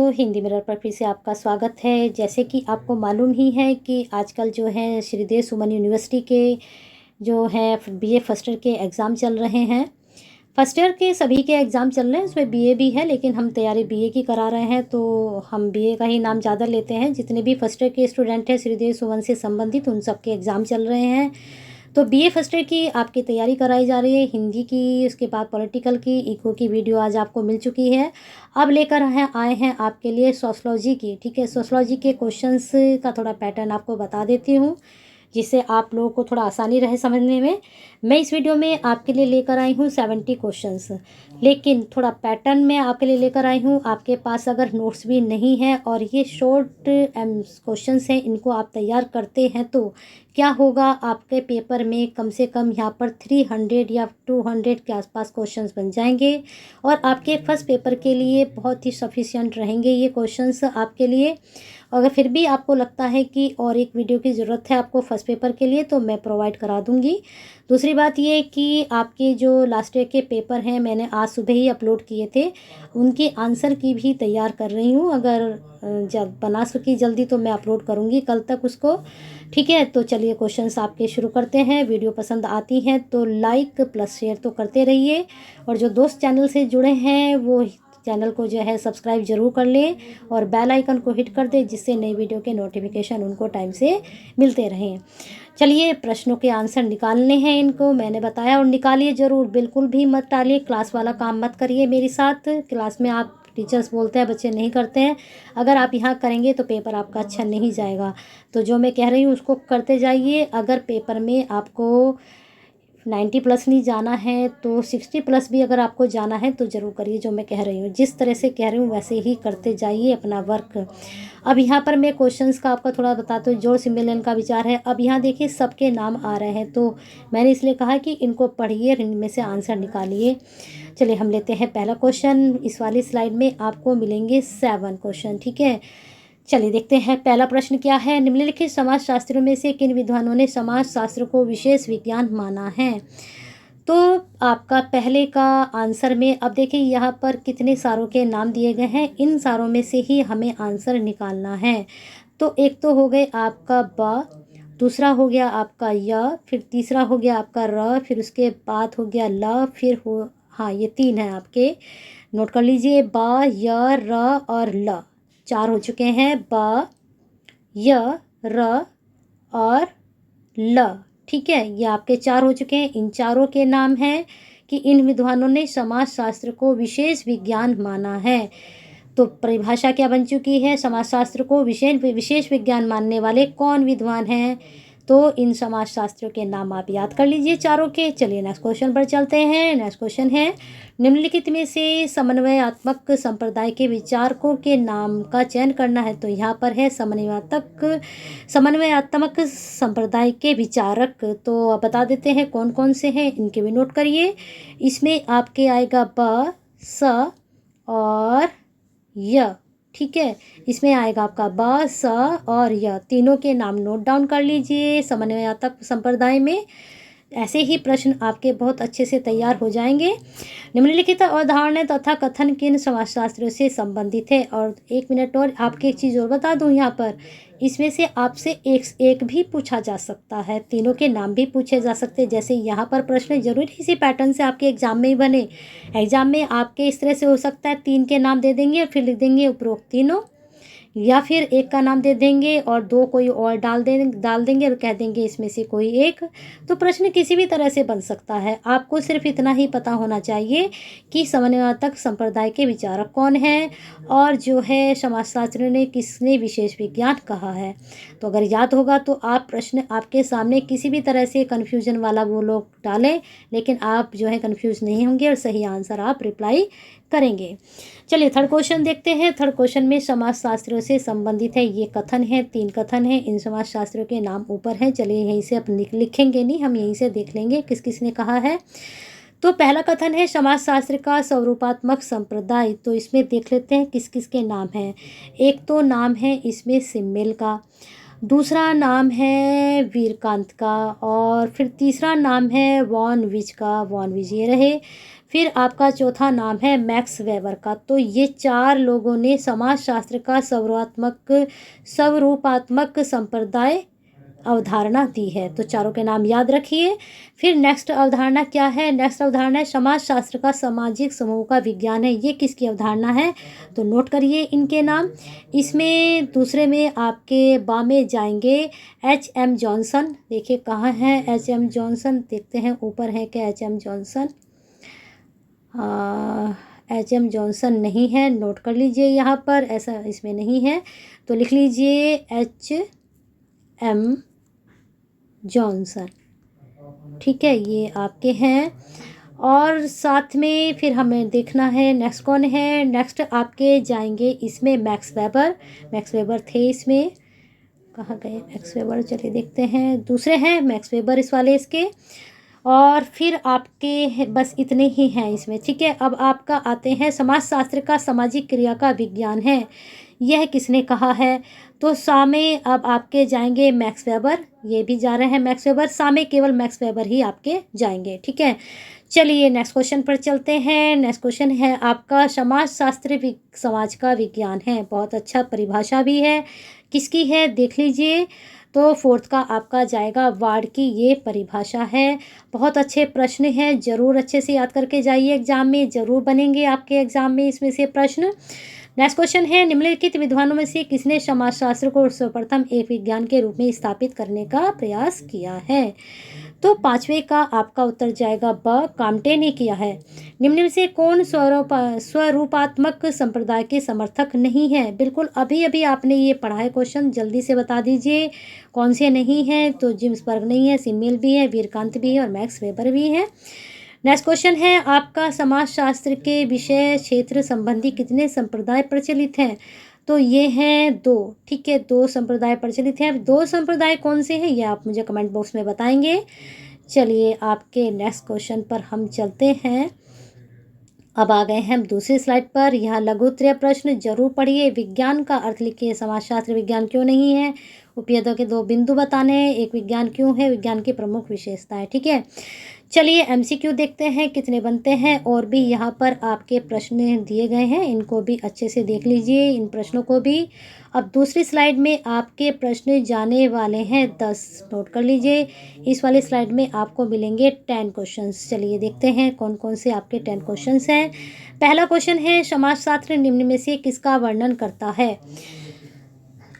तो हिंदी मिरर पर फिर से आपका स्वागत है। जैसे कि आपको मालूम ही है कि आजकल जो है श्रीदेव सुमन यूनिवर्सिटी के जो है बीए फर्स्ट ईयर के एग्ज़ाम चल रहे हैं। फर्स्ट ईयर के सभी के एग्ज़ाम चल रहे हैं, उसमें बीए भी है, लेकिन हम तैयारी बीए की करा रहे हैं तो हम बीए का ही नाम ज़्यादा लेते हैं। जितने भी फर्स्ट ईयर के स्टूडेंट हैं श्रीदेव सुमन से संबंधित, उन सब के एग्ज़ाम चल रहे हैं। तो बीए फर्स्ट ईयर की आपकी तैयारी कराई जा रही है, हिंदी की, उसके बाद पॉलिटिकल की, इको की वीडियो आज आपको मिल चुकी है। अब लेकर आए हैं आपके लिए सोशलॉजी की। ठीक है, सोशलॉजी के क्वेश्चंस का थोड़ा पैटर्न आपको बता देती हूँ, जिससे आप लोगों को थोड़ा आसानी रहे समझने में। मैं इस वीडियो में आपके लिए लेकर आई हूँ 70 क्वेश्चंस, लेकिन थोड़ा पैटर्न में आपके लिए लेकर आई हूँ। आपके पास अगर नोट्स भी नहीं है और ये शॉर्ट क्वेश्चंस हैं, इनको आप तैयार करते हैं तो क्या होगा, आपके पेपर में कम से कम यहाँ पर 300 या 200 के आसपास क्वेश्चंस बन जाएंगे और आपके फर्स्ट पेपर के लिए बहुत ही सफिशिएंट रहेंगे ये क्वेश्चंस आपके लिए। अगर फिर भी आपको लगता है कि और एक वीडियो की ज़रूरत है आपको फर्स्ट पेपर के लिए, तो मैं प्रोवाइड करा दूंगी। दूसरी बात ये कि आपके जो लास्ट ईयर के पेपर हैं, मैंने आज सुबह ही अपलोड किए थे, उनके आंसर की भी तैयार कर रही हूँ। अगर जब बना सकी जल्दी तो मैं अपलोड करूँगी कल तक उसको। ठीक है, तो चलिए क्वेश्चंस आपके शुरू करते हैं। वीडियो पसंद आती हैं तो लाइक प्लस शेयर तो करते रहिए, और जो दोस्त चैनल से जुड़े हैं वो चैनल को जो है सब्सक्राइब जरूर कर लें और बेल आइकन को हिट कर दें, जिससे नई वीडियो के नोटिफिकेशन उनको टाइम से मिलते रहें। चलिए, प्रश्नों के आंसर निकालने हैं इनको, मैंने बताया, और निकालिए ज़रूर, बिल्कुल भी मत टालिए। क्लास वाला काम मत करिए मेरे साथ। क्लास में आप टीचर्स बोलते हैं, बच्चे नहीं करते हैं। अगर आप यहाँ करेंगे तो पेपर आपका अच्छा नहीं जाएगा। तो जो मैं कह रही हूँ उसको करते जाइए। अगर पेपर में आपको 90 प्लस नहीं जाना है तो 60 प्लस भी अगर आपको जाना है तो ज़रूर करिए। जो मैं कह रही हूँ, जिस तरह से कह रही हूँ वैसे ही करते जाइए अपना वर्क। अब यहाँ पर मैं क्वेश्चंस का आपका थोड़ा बताते हूँ। जोड़ सिमिलन का विचार है। अब यहाँ देखिए सबके नाम आ रहे हैं, तो मैंने इसलिए कहा कि इनको पढ़िए, इनमें से आंसर निकालिए। चलिए हम लेते हैं पहला क्वेश्चन। इस वाली स्लाइड में आपको मिलेंगे 7 क्वेश्चन। ठीक है, चलिए देखते हैं पहला प्रश्न क्या है। निम्नलिखित समाजशास्त्रियों में से किन विद्वानों ने समाजशास्त्र को विशेष विज्ञान माना है? तो आपका पहले का आंसर में, अब देखिए यहाँ पर कितने सारों के नाम दिए गए हैं, इन सारों में से ही हमें आंसर निकालना है। तो एक तो हो गए आपका ब, दूसरा हो गया आपका य, फिर तीसरा हो गया आपका र, फिर उसके बाद हो गया ल, फिर हो, हाँ ये 3 है आपके, नोट कर लीजिए, ब, य, र और ल। 4 हो चुके हैं, ब, य, र और ल। ठीक है, ये आपके 4 हो चुके हैं। इन चारों के नाम हैं कि इन विद्वानों ने समाजशास्त्र को विशेष विज्ञान माना है। तो परिभाषा क्या बन चुकी है, समाजशास्त्र को विशेष विज्ञान मानने वाले कौन विद्वान हैं? तो इन समाजशास्त्रियों के नाम आप याद कर लीजिए चारों के। चलिए नेक्स्ट क्वेश्चन पर चलते हैं। नेक्स्ट क्वेश्चन है, निम्नलिखित में से समन्वयात्मक संप्रदाय के विचारकों के नाम का चयन करना है। तो यहाँ पर है समन्वयात्मक संप्रदाय के विचारक। तो आप बता देते हैं कौन कौन से हैं, इनके भी नोट करिए। इसमें आपके आएगा ब, स और य। ठीक है, इसमें आएगा आपका ब, स और य, तीनों के नाम नोट डाउन कर लीजिए। समन्वयात्मक संप्रदाय में ऐसे ही प्रश्न आपके बहुत अच्छे से तैयार हो जाएंगे। निम्नलिखित अवधारणा तथा कथन किन समाजशास्त्रों से संबंधित है? और 1 मिनट और आपकी एक चीज़ और बता दूं, यहाँ पर इसमें से आपसे एक भी पूछा जा सकता है, तीनों के नाम भी पूछे जा सकते हैं। जैसे यहाँ पर प्रश्न जरूरी इसी पैटर्न से आपके एग्जाम में ही बने। एग्जाम में आपके इस तरह से हो सकता है 3 के नाम दे देंगे और फिर लिख देंगे उपरोक्त तीनों, या फिर एक का नाम दे देंगे और 2 कोई और डाल देंगे और कह देंगे इसमें से कोई एक। तो प्रश्न किसी भी तरह से बन सकता है। आपको सिर्फ इतना ही पता होना चाहिए कि समन्वयात्मक संप्रदाय के विचारक कौन है और जो है समाजशास्त्र ने किसने विशेष विज्ञान कहा है। तो अगर याद होगा तो आप प्रश्न आपके सामने किसी भी तरह से कन्फ्यूजन वाला वो लोग डालें, लेकिन आप जो है कन्फ्यूज नहीं होंगे और सही आंसर आप रिप्लाई करेंगे। चलिए थर्ड क्वेश्चन देखते हैं। थर्ड क्वेश्चन में समाजशास्त्रों से संबंधित है, ये कथन है, 3 कथन है, इन समाजशास्त्रों के नाम ऊपर हैं। चलिए यहीं से अपन लिखेंगे नहीं, हम यहीं से देख लेंगे किस किस ने कहा है। तो पहला कथन है समाजशास्त्र का स्वरूपात्मक संप्रदाय। तो इसमें देख लेते हैं किस किस के नाम हैं। एक तो नाम है इसमें सिम्मेल का, दूसरा नाम है वीरकांत का, और फिर तीसरा नाम है वॉन विज का, वॉन विज ये रहे। फिर आपका चौथा नाम है मैक्स वेबर का। तो ये 4 लोगों ने समाजशास्त्र का स्वरूपात्मक संप्रदाय अवधारणा दी है। तो चारों के नाम याद रखिए। फिर नेक्स्ट अवधारणा क्या है? नेक्स्ट अवधारणा है समाजशास्त्र का सामाजिक समूह का विज्ञान है। ये किसकी अवधारणा है? तो नोट करिए इनके नाम। इसमें दूसरे में आपके बामे जाएंगे H.M. जॉनसन। देखिए कहाँ है H.M. जॉनसन, देखते हैं ऊपर है क्या H.M. जॉनसन। H.M. जॉनसन नहीं है, नोट कर लीजिए यहाँ पर, ऐसा इसमें नहीं है तो लिख लीजिए H.M. जॉनसन। ठीक है, ये आपके हैं। और साथ में फिर हमें देखना है नेक्स्ट कौन है। नेक्स्ट आपके जाएंगे इसमें मैक्स वेबर। मैक्स वेबर थे इसमें, कहाँ गए मैक्स वेबर? चलिए देखते हैं, दूसरे हैं मैक्स वेबर इस वाले इसके। और फिर आपके बस इतने ही हैं इसमें। ठीक है, अब आपका आते हैं समाजशास्त्र का सामाजिक क्रिया का विज्ञान है, यह किसने कहा है? तो सामे अब आपके जाएंगे मैक्स वेबर, ये भी जा रहे हैं मैक्स वेबर, सामे केवल मैक्स वेबर ही आपके जाएंगे। ठीक है, चलिए नेक्स्ट क्वेश्चन पर चलते हैं। नेक्स्ट क्वेश्चन है आपका समाजशास्त्र समाज का विज्ञान है। बहुत अच्छा परिभाषा भी है, किसकी है देख लीजिए। तो फोर्थ का आपका जाएगा वार्ड की ये परिभाषा है। बहुत अच्छे प्रश्न हैं, ज़रूर अच्छे से याद करके जाइए, एग्जाम में ज़रूर बनेंगे आपके एग्जाम में इसमें से प्रश्न। नेक्स्ट क्वेश्चन है निम्नलिखित विद्वानों में से किसने समाजशास्त्र को सर्वप्रथम एक विज्ञान के रूप में स्थापित करने का प्रयास किया है? तो पांचवें का आपका उत्तर जाएगा ब, काम्टे ने किया है। निम्न में से कौन स्वरूपात्मक संप्रदाय के समर्थक नहीं है? बिल्कुल अभी अभी आपने ये पढ़ा है क्वेश्चन, जल्दी से बता दीजिए कौन से नहीं है। तो जिम्सबर्ग नहीं है, सिमेल भी है, वीरकांत भी है और मैक्स वेबर भी है। नेक्स्ट क्वेश्चन है आपका समाजशास्त्र के विषय क्षेत्र संबंधी कितने संप्रदाय प्रचलित हैं? तो ये हैं 2। ठीक है, 2 संप्रदाय प्रचलित हैं। अब 2 संप्रदाय कौन से हैं ये आप मुझे कमेंट बॉक्स में बताएंगे। चलिए आपके नेक्स्ट क्वेश्चन पर हम चलते हैं। अब आ गए हैं हम दूसरी स्लाइड पर। यहाँ लघु उत्तरीय प्रश्न जरूर पढ़िए। विज्ञान का अर्थ लिखिए। समाजशास्त्र विज्ञान क्यों नहीं है? उपयोगिता के 2 बिंदु बताने हैं। एक विज्ञान क्यों है? विज्ञान की प्रमुख विशेषताएं। ठीक है, चलिए MCQ देखते हैं कितने बनते हैं। और भी यहाँ पर आपके प्रश्न दिए गए हैं, इनको भी अच्छे से देख लीजिए, इन प्रश्नों को भी। अब दूसरी स्लाइड में आपके प्रश्न जाने वाले हैं 10, नोट कर लीजिए। इस वाली स्लाइड में आपको मिलेंगे 10 क्वेश्चंस। चलिए देखते हैं कौन कौन से आपके 10 क्वेश्चंस हैं। पहला क्वेश्चन है समाजशास्त्र निम्न में से किसका वर्णन करता है?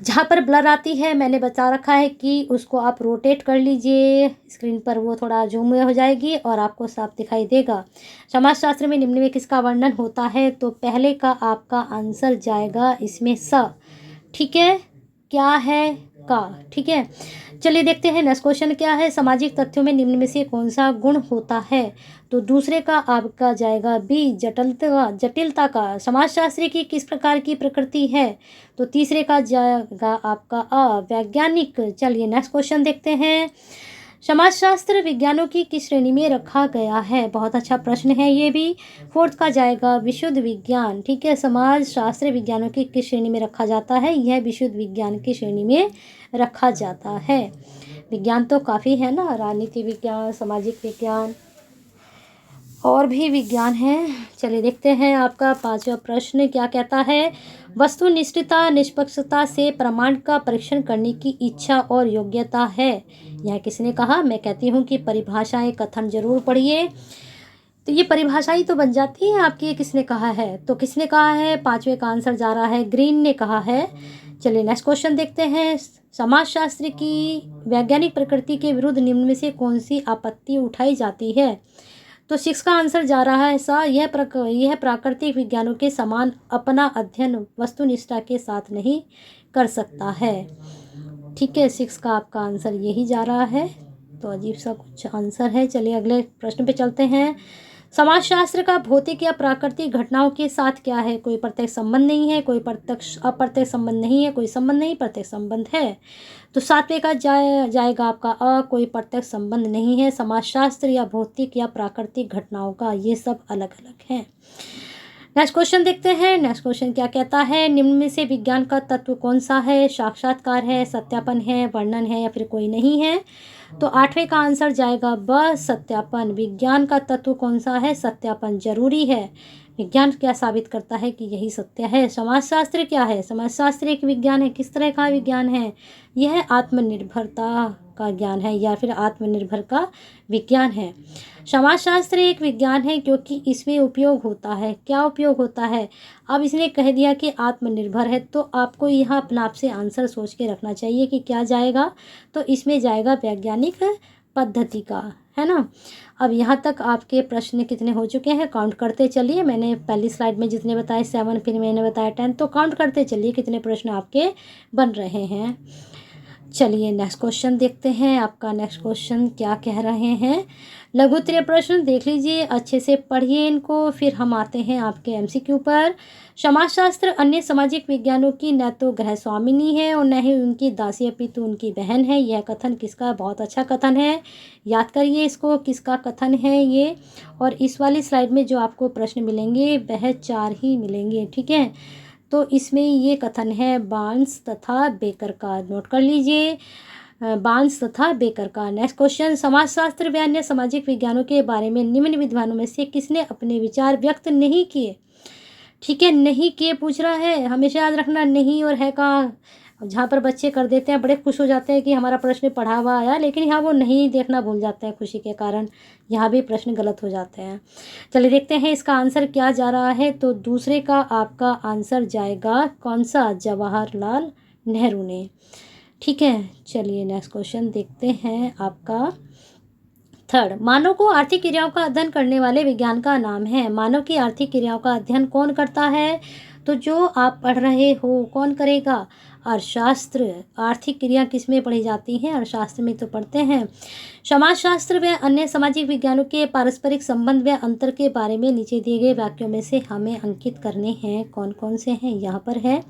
जहाँ पर ब्लर आती है मैंने बता रखा है कि उसको आप रोटेट कर लीजिए स्क्रीन पर, वो थोड़ा जूम हो जाएगी और आपको साफ दिखाई देगा। समाजशास्त्र में निम्न में किसका वर्णन होता है? तो पहले का आपका आंसर जाएगा इसमें स। ठीक है, क्या है? का। ठीक है, चलिए देखते हैं नेक्स्ट क्वेश्चन क्या है। सामाजिक तथ्यों में निम्न में से कौन सा गुण होता है? तो दूसरे का आपका जाएगा बी, जटिलता का। समाजशास्त्री की किस प्रकार की प्रकृति है? तो तीसरे का जाएगा आपका अ, वैज्ञानिक। चलिए नेक्स्ट क्वेश्चन देखते हैं। समाजशास्त्र विज्ञानों की किस श्रेणी में रखा गया है? बहुत अच्छा प्रश्न है ये भी। फोर्थ का जाएगा विशुद्ध विज्ञान। ठीक है, समाजशास्त्र विज्ञानों की किस श्रेणी में रखा जाता है? यह विशुद्ध विज्ञान की श्रेणी में रखा जाता है। विज्ञान तो काफ़ी है ना, राजनीति विज्ञान, सामाजिक विज्ञान और भी विज्ञान है। चलिए देखते हैं आपका पांचवा प्रश्न क्या कहता है। वस्तुनिष्ठता निष्पक्षता से प्रमाण का परीक्षण करने की इच्छा और योग्यता है, यह किसने कहा? मैं कहती हूँ कि परिभाषाएं कथन जरूर पढ़िए। तो ये परिभाषाएं तो बन जाती है आपकी, ये किसने कहा है? तो किसने कहा है? पांचवे का आंसर जा रहा है ग्रीन ने कहा है। चलिए नेक्स्ट क्वेश्चन देखते हैं। समाजशास्त्र की वैज्ञानिक प्रकृति के विरुद्ध निम्न में से कौन सी आपत्ति उठाई जाती है? तो 6 का आंसर जा रहा है सा। यह प्राकृतिक विज्ञानों के समान अपना अध्ययन वस्तुनिष्ठता के साथ नहीं कर सकता है। ठीक है, 6 का आपका आंसर यही जा रहा है। तो अजीब सा कुछ आंसर है। चलिए अगले प्रश्न पे चलते हैं। समाजशास्त्र का भौतिक या प्राकृतिक घटनाओं के साथ क्या है? कोई प्रत्यक्ष संबंध नहीं है, कोई प्रत्यक्ष अप्रत्यक्ष संबंध नहीं है, कोई संबंध नहीं, प्रत्यक्ष संबंध है। तो 7वें का जाएगा आपका अ, कोई प्रत्यक्ष संबंध नहीं है। समाजशास्त्र या भौतिक या प्राकृतिक घटनाओं का, ये सब अलग अलग हैं। नेक्स्ट क्वेश्चन देखते हैं। नेक्स्ट क्वेश्चन क्या कहता है, निम्न में से विज्ञान का तत्व कौन सा है? साक्षात्कार है, सत्यापन है, वर्णन है या फिर कोई नहीं है? तो 8वें का आंसर जाएगा ब, सत्यापन। विज्ञान का तत्व कौन सा है? सत्यापन जरूरी है। विज्ञान क्या साबित करता है कि यही सत्य है। समाजशास्त्र क्या है? समाजशास्त्र एक विज्ञान है। किस तरह का विज्ञान है? यह आत्मनिर्भरता का ज्ञान है या फिर आत्मनिर्भर का विज्ञान है। समाजशास्त्र एक विज्ञान है क्योंकि इसमें उपयोग होता है। क्या उपयोग होता है? अब इसने कह दिया कि आत्मनिर्भर है, तो आपको यहाँ अपना आप से आंसर सोच के रखना चाहिए कि क्या जाएगा। तो इसमें जाएगा वैज्ञानिक पद्धति का, है ना। अब यहाँ तक आपके प्रश्न कितने हो चुके हैं काउंट करते चलिए। मैंने पहली स्लाइड में जितने बताए 7, फिर मैंने बताया 10, तो काउंट करते चलिए कितने प्रश्न आपके बन रहे हैं। चलिए नेक्स्ट क्वेश्चन देखते हैं। आपका नेक्स्ट क्वेश्चन क्या कह रहे हैं? लघु उत्तरीय प्रश्न देख लीजिए, अच्छे से पढ़िए इनको, फिर हम आते हैं आपके एमसीक्यू पर। समाजशास्त्र अन्य सामाजिक विज्ञानों की न तो ग्रह स्वामिनी है और न ही उनकी दासी अपितु उनकी बहन है। यह कथन किसका? बहुत अच्छा कथन है, याद करिए इसको, किसका कथन है ये। और इस वाली स्लाइड में जो आपको प्रश्न मिलेंगे वह 4 ही मिलेंगे, ठीक है। तो इसमें ये कथन है बार्न्स तथा बेकर का, नोट कर लीजिए, बार्न्स तथा बेकर का। नेक्स्ट क्वेश्चन, समाजशास्त्र व अन्य सामाजिक विज्ञानों के बारे में निम्न विद्वानों में से किसने अपने विचार व्यक्त नहीं किए? ठीक है, नहीं किए पूछ रहा है, हमेशा याद रखना नहीं और है का जहाँ पर बच्चे कर देते हैं, बड़े खुश हो जाते हैं कि हमारा प्रश्न पढ़ा हुआ आया, लेकिन यहाँ वो नहीं देखना भूल जाते हैं खुशी के कारण, यहाँ भी प्रश्न गलत हो जाते हैं। चलिए देखते हैं इसका आंसर क्या जा रहा है। तो दूसरे का आपका आंसर जाएगा कौन सा? जवाहरलाल नेहरू ने, ठीक है। चलिए नेक्स्ट क्वेश्चन देखते हैं आपका 3rd, मानव को आर्थिक क्रियाओं का अध्ययन करने वाले विज्ञान का नाम है। मानव की आर्थिक क्रियाओं का अध्ययन कौन करता है? तो जो आप पढ़ रहे हो कौन करेगा? अर्थशास्त्र। आर्थिक क्रिया किस में पढ़ी जाती हैं? अर्थशास्त्र में तो पढ़ते हैं। समाजशास्त्र व अन्य सामाजिक विज्ञानों के पारस्परिक संबंध व अंतर के बारे में नीचे दिए गए वाक्यों में से हमें अंकित करने हैं। कौन कौन से हैं? यहाँ पर है,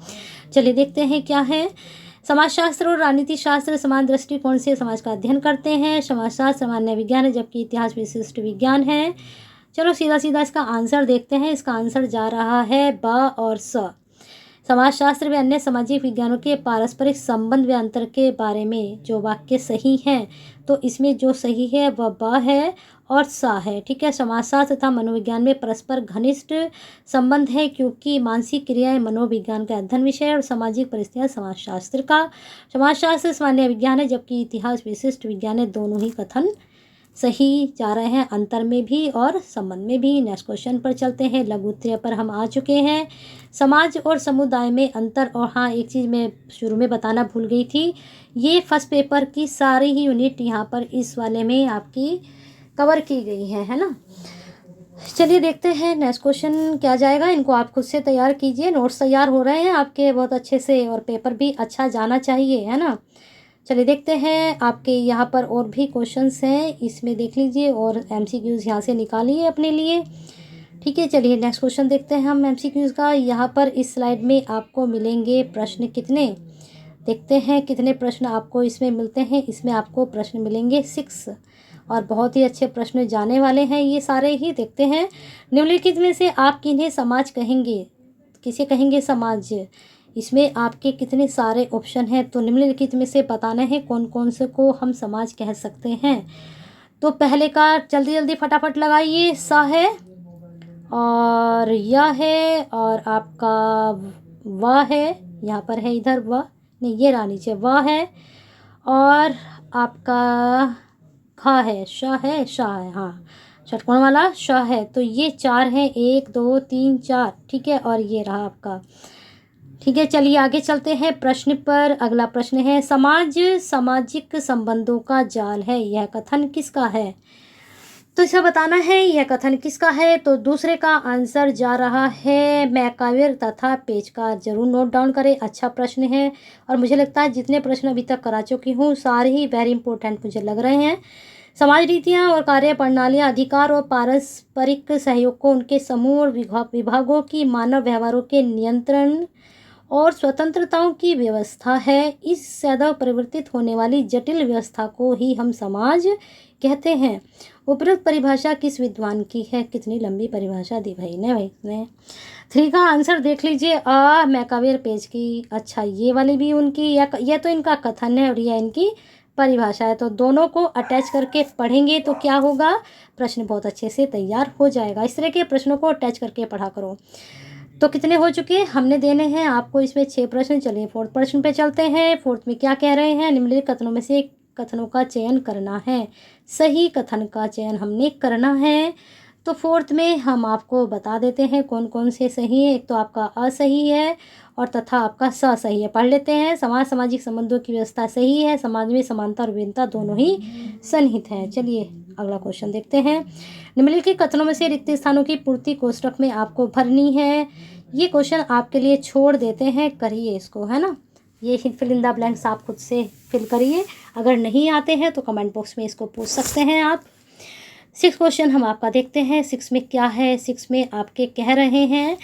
चलिए देखते हैं क्या है। समाजशास्त्र और राजनीति शास्त्र समान दृष्टिकोण से समाज का अध्ययन करते हैं। समाजशास्त्र सामान्य विज्ञान है जबकि इतिहास विशिष्ट विज्ञान है। चलो सीधा सीधा इसका आंसर देखते हैं। इसका आंसर जा रहा है ब और स। समाजशास्त्र व अन्य सामाजिक विज्ञानों के पारस्परिक संबंध व अंतर के बारे में जो वाक्य सही हैं, तो इसमें जो सही है वह ब है और सा है, ठीक है। समाजशास्त्र तथा मनोविज्ञान में परस्पर घनिष्ठ संबंध है क्योंकि मानसिक क्रियाएं मनोविज्ञान का अध्ययन विषय है और सामाजिक परिस्थितियां समाजशास्त्र का। समाजशास्त्र सामान्य विज्ञान है जबकि इतिहास विशिष्ट विज्ञान है। दोनों ही कथन सही जा रहे हैं, अंतर में भी और संबंध में भी। नेक्स्ट क्वेश्चन पर चलते हैं। लघु उत्तरीय पर हम आ चुके हैं। समाज और समुदाय में अंतर, और हाँ एक चीज़ मैं शुरू में बताना भूल गई थी, ये फर्स्ट पेपर की सारी ही यूनिट यहाँ पर इस वाले में आपकी कवर की गई है ना। चलिए देखते हैं नेक्स्ट क्वेश्चन क्या जाएगा। इनको आप खुद से तैयार कीजिए, नोट्स तैयार हो रहे हैं आपके बहुत अच्छे से और पेपर भी अच्छा जाना चाहिए, है ना। चलिए देखते हैं आपके यहाँ पर और भी क्वेश्चंस हैं, इसमें देख लीजिए और एमसीक्यूज़ यहाँ से निकालिए अपने लिए, ठीक है। चलिए नेक्स्ट क्वेश्चन देखते हैं हम एमसीक्यूज़ का। यहाँ पर इस स्लाइड में आपको मिलेंगे प्रश्न कितने, देखते हैं कितने प्रश्न आपको इसमें मिलते हैं। इसमें आपको प्रश्न मिलेंगे 6 और बहुत ही अच्छे प्रश्न जाने वाले हैं ये सारे ही। देखते हैं निम्नलिखित में से आप किन्हें समाज कहेंगे? किसे कहेंगे समाज? इसमें आपके कितने सारे ऑप्शन हैं, तो निम्नलिखित में से बताना है कौन कौन से को हम समाज कह सकते हैं। तो पहले का जल्दी जल्दी फटाफट लगाइए। सा है और यह है और आपका वह है, यहाँ पर है इधर वह नहीं, ये रहा नीचे वह है और आपका खा है, शाह है, शाह है, हाँ षटकोण वाला शाह है। तो ये 4 हैं, 1 2 3 4, ठीक है। और ये रहा आपका, ठीक है। चलिए आगे चलते हैं प्रश्न पर। अगला प्रश्न है समाज सामाजिक संबंधों का जाल है, यह कथन किसका है? तो इसे बताना है यह कथन किसका है। तो दूसरे का आंसर जा रहा है मैकायर तथा पेचकार। जरूर नोट डाउन करें, अच्छा प्रश्न है और मुझे लगता है जितने प्रश्न अभी तक करा चुकी हूँ सारे ही वेरी इंपॉर्टेंट मुझे लग रहे हैं। समाज रीतियाँ और कार्य प्रणालियाँ अधिकार और पारस्परिक सहयोग को उनके समूह और विभागों की मानव व्यवहारों के नियंत्रण और स्वतंत्रताओं की व्यवस्था है। इस सदैव परिवर्तित होने वाली जटिल व्यवस्था को ही हम समाज कहते हैं। उपरोक्त परिभाषा किस विद्वान की है? कितनी लंबी परिभाषा दी भाई ने। 3 का आंसर देख लीजिए। मैकावेर पेज की। अच्छा, ये वाली भी उनकी, या ये तो इनका कथन है और यह इनकी परिभाषा है। तो दोनों को अटैच करके पढ़ेंगे तो क्या होगा, प्रश्न बहुत अच्छे से तैयार हो जाएगा। इस तरह के प्रश्नों को अटैच करके पढ़ा करो। तो कितने हो चुके हैं? हमने देने हैं आपको इसमें 6 प्रश्न। चलिए 4th प्रश्न पे चलते हैं। 4th में क्या कह रहे हैं? निम्नलिखित कथनों में से कथनों का चयन करना है। सही कथन का चयन हमने करना है। तो 4th में हम आपको बता देते हैं कौन कौन से सही है। एक तो आपका असही है और तथा आपका सही है। पढ़ लेते हैं। समाज सामाजिक संबंधों की व्यवस्था सही है। समाज में समानता और विभिन्नता दोनों ही सन्निहित हैं। चलिए अगला क्वेश्चन देखते हैं। निम्नलिखित कथनों में से रिक्त स्थानों की पूर्ति कोष्ठक में आपको भरनी है। ये क्वेश्चन आपके लिए छोड़ देते हैं, करिए इसको, है ना। ये फिल इन द ब्लैंक्स आप खुद से फिल करिए। अगर नहीं आते हैं तो कमेंट बॉक्स में इसको पूछ सकते हैं आप। 6 क्वेश्चन हम आपका देखते हैं। 6 में क्या है? 6 में आपके कह रहे हैं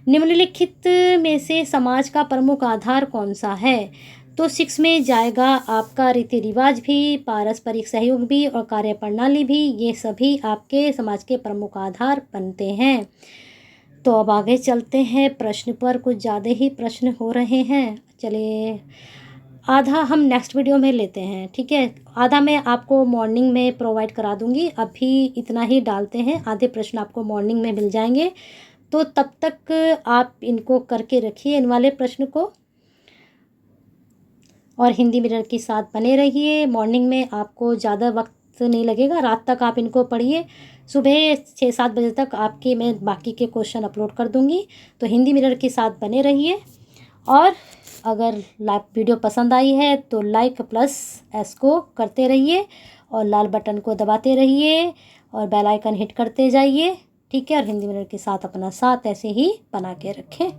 निम्नलिखित में से समाज का प्रमुख आधार कौन सा है? तो 6 में जाएगा आपका रीति रिवाज भी, पारस्परिक सहयोग भी और कार्य प्रणाली भी। ये सभी आपके समाज के प्रमुख आधार बनते हैं। तो अब आगे चलते हैं प्रश्न पर। कुछ ज़्यादा ही प्रश्न हो रहे हैं। चलिए आधा हम नेक्स्ट वीडियो में लेते हैं, ठीक है। आधा मैं आपको मॉर्निंग में प्रोवाइड करा दूंगी। अभी इतना ही डालते हैं। आधे प्रश्न आपको मॉर्निंग में मिल जाएंगे। तो तब तक आप इनको करके रखिए, इन वाले प्रश्न को, और हिंदी मिरर के साथ बने रहिए। मॉर्निंग में आपको ज़्यादा वक्त नहीं लगेगा। रात तक आप इनको पढ़िए। सुबह 6-7 बजे तक आपके मैं बाकी के क्वेश्चन अपलोड कर दूंगी। तो हिंदी मिरर के साथ बने रहिए। और अगर वीडियो पसंद आई है तो लाइक प्लस एस को करते रहिए और लाल बटन को दबाते रहिए और बेल आइकन हिट करते जाइए, ठीक है। और हिंदी मिरर के साथ अपना साथ ऐसे ही बना के रखें।